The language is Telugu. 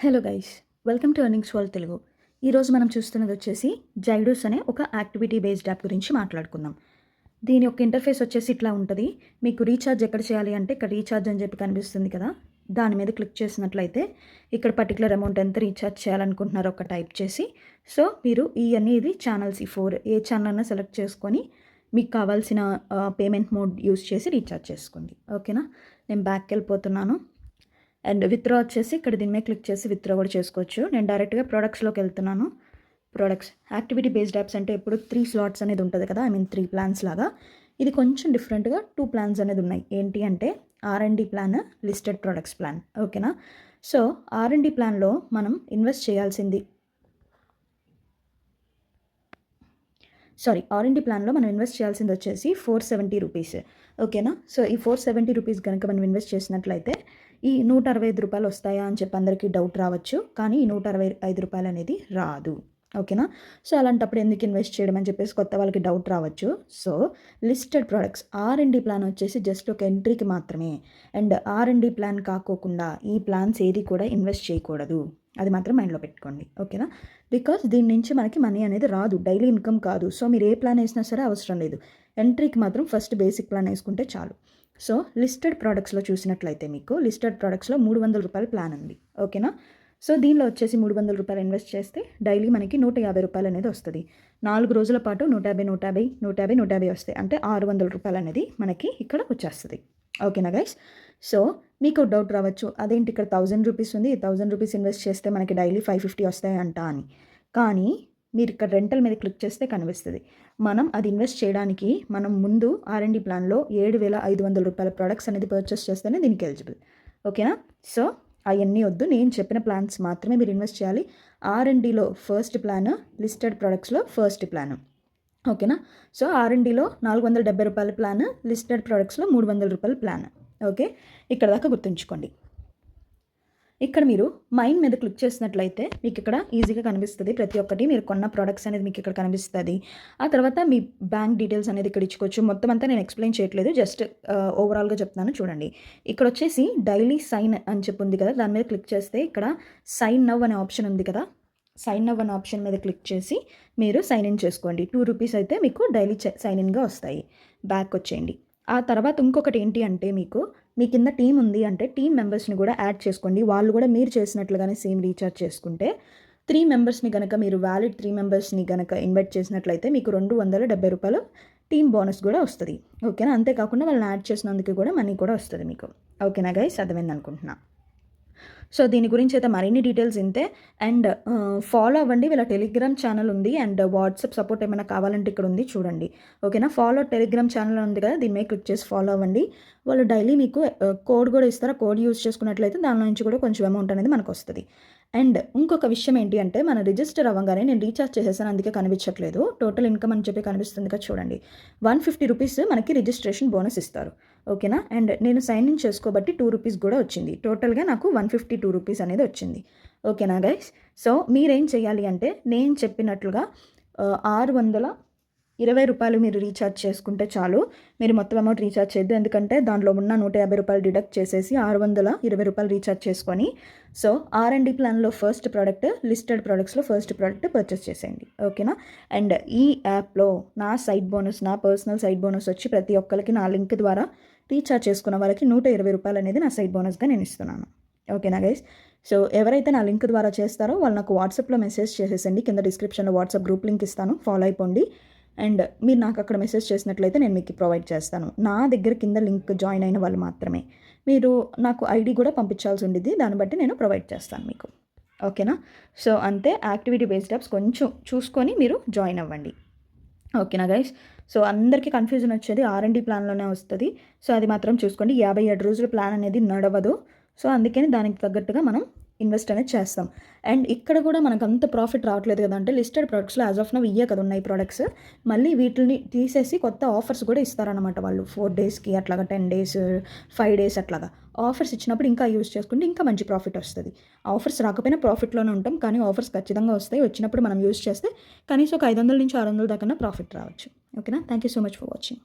Hello guys, welcome to earnings world Telugu. ఈరోజు మనం చూస్తున్నది వచ్చేసి జైడూస్ అనే ఒక యాక్టివిటీ బేస్డ్ యాప్ గురించి మాట్లాడుకుందాం. దీని యొక్క ఇంటర్ఫేస్ వచ్చేసి ఇట్లా ఉంటుంది. మీకు రీఛార్జ్ ఎక్కడ చేయాలి అంటే ఇక్కడ రీఛార్జ్ అని చెప్పి కనిపిస్తుంది కదా, దాని మీద క్లిక్ చేసినట్లయితే ఇక్కడ పర్టికులర్ అమౌంట్ ఎంత రీఛార్జ్ చేయాలనుకుంటున్నారో ఒక టైప్ చేసి, సో మీరు ఇవి ఛానల్స్, ఈ 4 ఏ ఛానల్ అయినా సెలెక్ట్ చేసుకొని మీకు కావాల్సిన పేమెంట్ మోడ్ యూస్ చేసి రీఛార్జ్ చేసుకోండి. ఓకేనా, నేను బ్యాక్కి వెళ్ళిపోతున్నాను. అండ్ విత్డ్రా వచ్చేసి ఇక్కడ దీని మీద క్లిక్ చేసి విత్డ్రా కూడా చేసుకోవచ్చు. నేను డైరెక్ట్గా ప్రొడక్ట్స్లోకి వెళ్తున్నాను. ప్రొడక్ట్స్ యాక్టివిటీ బేస్డ్ యాప్స్ అంటే ఎప్పుడు 3 స్లాట్స్ అనేది ఉంటుంది కదా, 3 ప్లాన్స్ లాగా. ఇది కొంచెం డిఫరెంట్గా 2 ప్లాన్స్ అనేది ఉన్నాయి. ఏంటి అంటే R&D plan, listed products plan. ఓకేనా, సో R&D ప్లాన్లో మనం ఇన్వెస్ట్ చేయాల్సింది R&D ప్లాన్లో మనం ఇన్వెస్ట్ చేయాల్సింది వచ్చేసి 470 రూపీస్. ఓకేనా, సో ఈ 470 రూపీస్ కనుక మనం ఇన్వెస్ట్ చేసినట్లయితే ఈ 165 రూపాయలు వస్తాయా అని చెప్పి అందరికీ డౌట్ రావచ్చు, కానీ ఈ 165 రూపాయలు అనేది రాదు. ఓకేనా, సో అలాంటప్పుడు ఎందుకు ఇన్వెస్ట్ చేయడం అని చెప్పేసి కొత్త వాళ్ళకి డౌట్ రావచ్చు. So listed products R&D plan వచ్చేసి జస్ట్ ఒక ఎంట్రీకి మాత్రమే. అండ్ R&D ప్లాన్ కాకోకుండా ఈ ప్లాన్స్ ఏది కూడా ఇన్వెస్ట్ చేయకూడదు, అది మాత్రం మైండ్లో పెట్టుకోండి. ఓకేనా, బికాస్ దీని నుంచి మనకి మనీ అనేది రాదు, డైలీ ఇన్కమ్ కాదు. సో మీరు ఏ ప్లాన్ వేసినా సరే అవసరం లేదు, ఎంట్రీకి మాత్రం ఫస్ట్ బేసిక్ ప్లాన్ వేసుకుంటే చాలు. సో లిస్టెడ్ ప్రోడక్ట్స్లో చూసినట్లయితే మీకు లిస్టెడ్ ప్రోడక్ట్స్లో 300 రూపాయల ప్లాన్ ఉంది. ఓకేనా, సో దీనిలో వచ్చేసి 300 రూపాయలు ఇన్వెస్ట్ చేస్తే డైలీ మనకి 150 రూపాయలు అనేది వస్తుంది. 4 రోజుల పాటు 150 వస్తాయి, అంటే 600 రూపాయలు అనేది మనకి ఇక్కడ వచ్చేస్తుంది. ఓకేనా గైస్, సో మీకు డౌట్ రావచ్చు, అదేంటి ఇక్కడ 1000 రూపీస్ ఉంది, 1000 రూపీస్ ఇన్వెస్ట్ చేస్తే మనకి డైలీ 550 వస్తాయంట అని. కానీ మీరు ఇక్కడ రెంటల్ మీద క్లిక్ చేస్తే కనిపిస్తుంది, మనం అది ఇన్వెస్ట్ చేయడానికి మనం ముందు R&D ప్లాన్లో 7,500 రూపాయల ప్రొడక్ట్స్ అనేది పర్చేస్ చేస్తేనే దీనికి ఎలిజిబుల్. ఓకేనా, సో అవన్నీ వద్దు, నేను చెప్పిన ప్లాన్స్ మాత్రమే మీరు ఇన్వెస్ట్ చేయాలి. R&Dలో ఫస్ట్ ప్లాన్, లిస్టెడ్ ప్రొడక్ట్స్లో ఫస్ట్ ప్లాన్. ఓకేనా, సో R&Dలో 470 రూపాయల ప్లాన్, లిస్టెడ్ ప్రొడక్ట్స్లో 300 రూపాయల ప్లాన్. ఓకే, ఇక్కడ దాకా గుర్తుంచుకోండి. ఇక్కడ మీరు మైండ్ మీద క్లిక్ చేసినట్లయితే మీకు ఇక్కడ ఈజీగా కనిపిస్తుంది ప్రతి ఒక్కటి, మీరు కొన్న ప్రోడక్ట్స్ అనేది మీకు ఇక్కడ కనిపిస్తుంది. ఆ తర్వాత మీ బ్యాంక్ డీటెయిల్స్ అనేది ఇక్కడ ఇచ్చుకోవచ్చు. మొత్తం అంతా నేను ఎక్స్ప్లెయిన్ చేయట్లేదు, జస్ట్ ఓవరాల్గా చెప్తాను చూడండి. ఇక్కడ వచ్చేసి డైలీ సైన్ అని చెప్పి ఉంది కదా, దాని మీద క్లిక్ చేస్తే ఇక్కడ సైన్ నవ్ అనే ఆప్షన్ ఉంది కదా, సైన్ నవ్ అనే ఆప్షన్ మీద క్లిక్ చేసి మీరు సైన్ ఇన్ చేసుకోండి. 2 రూపీస్ అయితే మీకు డైలీ సైన్ ఇన్గా వస్తాయి. బ్యాక్ వచ్చేయండి. ఆ తర్వాత ఇంకొకటి ఏంటి అంటే మీ కింద టీం ఉంది అంటే టీం మెంబర్స్ని కూడా యాడ్ చేసుకోండి. వాళ్ళు కూడా మీరు చేసినట్లుగానే సేమ్ రీఛార్జ్ చేసుకుంటే 3 మెంబర్స్ని కనుక మీరు వ్యాలిడ్ 3 మెంబర్స్ని కనుక ఇన్వైట్ చేసినట్లయితే మీకు 270 రూపాయలు టీం బోనస్ కూడా వస్తుంది. ఓకేనా, అంతేకాకుండా వాళ్ళని యాడ్ చేసినందుకు కూడా మనీ కూడా వస్తుంది మీకు. ఓకేనా గైస్, అర్థమైంది అనుకుంటున్నా. సో దీని గురించి అయితే మరిన్ని డీటెయిల్స్ ఇంతే. అండ్ ఫాలో అవ్వండి, వీళ్ళ టెలిగ్రామ్ ఛానల్ ఉంది, అండ్ వాట్సాప్ సపోర్ట్ ఏమైనా కావాలంటే ఇక్కడ ఉంది చూడండి. ఓకేనా, ఫాలో టెలిగ్రామ్ ఛానల్ ఉంది కదా, దీని మీద క్లిక్ చేసి ఫాలో అవ్వండి. వాళ్ళు డైలీ మీకు కోడ్ కూడా ఇస్తారు, ఆ కోడ్ యూస్ చేసుకున్నట్లయితే దాని నుంచి కూడా కొంచెం అమౌంట్ అనేది మనకు వస్తుంది. అండ్ ఇంకొక విషయం ఏంటి అంటే మనం రిజిస్టర్ అవ్వగానే నేను రీఛార్జ్ చేసేసాను అందుకే కనిపించట్లేదు, టోటల్ ఇన్కమ్ అని చెప్పి కనిపిస్తుంది కదా చూడండి, 150 రూపీస్ మనకి రిజిస్ట్రేషన్ బోనస్ ఇస్తారు. ఓకేనా, అండ్ నేను సైన్ ఇన్ చేసుకోబట్టి 2 రూపీస్ కూడా వచ్చింది, టోటల్గా నాకు 152 రూపీస్ అనేది వచ్చింది. ఓకేనా గైస్, సో మీరేం చేయాలి అంటే నేను చెప్పినట్లుగా 620 రూపాయలు మీరు రీఛార్జ్ చేసుకుంటే చాలు. మీరు మొత్తం అమౌంట్ రీఛార్జ్ చేయద్దు, ఎందుకంటే దాంట్లో ఉన్న 150 రూపాయలు డిడక్ట్ చేసేసి 620 రూపాయలు రీఛార్జ్ చేసుకొని, సో R&D ప్లాన్లో ఫస్ట్ ప్రోడక్ట్, లిస్టెడ్ ప్రోడక్ట్స్లో ఫస్ట్ ప్రోడక్ట్ పర్చేస్ చేసేయండి. ఓకేనా, అండ్ ఈ యాప్లో నా సైడ్ బోనస్, నా పర్సనల్ సైడ్ బోనస్ వచ్చి ప్రతి ఒక్కరికి నా లింక్ ద్వారా రీఛార్జ్ చేసుకున్న వాళ్ళకి 120 రూపాయలు అనేది నా సైడ్ బోనస్గా నేను ఇస్తున్నాను. ఓకేనా గైస్, సో ఎవరైతే నా లింక్ ద్వారా చేస్తారో వాళ్ళు నాకు వాట్సాప్లో మెసేజ్ చేసేసండి, కింద డిస్క్రిప్షన్లో వాట్సాప్ గ్రూప్ లింక్ ఇస్తాను, ఫాలో అయిపోండి. అండ్ మీరు నాకు అక్కడ మెసేజ్ చేసినట్లయితే నేను మీకు ప్రొవైడ్ చేస్తాను. నా దగ్గర కింద లింక్ జాయిన్ అయిన వాళ్ళు మాత్రమే, మీరు నాకు ఐడి కూడా పంపించాల్సి ఉండేది, దాన్ని బట్టి నేను ప్రొవైడ్ చేస్తాను మీకు. ఓకేనా, సో అంతే, యాక్టివిటీ బేస్డ్ యాప్స్ కొంచెం చూసుకొని మీరు జాయిన్ అవ్వండి. ఓకేనా గైస్, సో అందరికీ కన్ఫ్యూజన్ వచ్చేది R&D ప్లాన్లోనే వస్తుంది, సో అది మాత్రం చూసుకోండి. 57 రోజుల ప్లాన్ అనేది నడవదు, సో అందుకని దానికి తగ్గట్టుగా మనం ఇన్వెస్ట్ అనేది చేస్తాం. అండ్ ఇక్కడ కూడా మనకు అంత ప్రాఫిట్ రావట్లేదు కదా, అంటే లిస్టెడ్ ప్రొడక్ట్స్లో యాజ్ ఆఫ్ నవ్ ఇయ్యే కదా ఉన్నాయి ప్రొడక్ట్స్, మళ్ళీ వీటిని తీసేసి కొత్త ఆఫర్స్ కూడా ఇస్తారనమాట వాళ్ళు. 4 డేస్కి అట్లాగా, 10 డేస్, 5 డేస్ అట్లాగా ఆఫర్స్ ఇచ్చినప్పుడు ఇంకా యూస్ చేసుకుంటే ఇంకా మంచి ప్రాఫిట్ వస్తుంది. ఆఫర్స్ రాకపోయినా ప్రాఫిట్లోనే ఉంటాం, కానీ ఆఫర్స్ ఖచ్చితంగా వస్తాయి, వచ్చినప్పుడు మనం యూస్ చేస్తే కనీసం ఒక 500 నుంచి 600 దాకా ప్రాఫిట్ రావచ్చు. ఓకేనా, thank you so much for watching.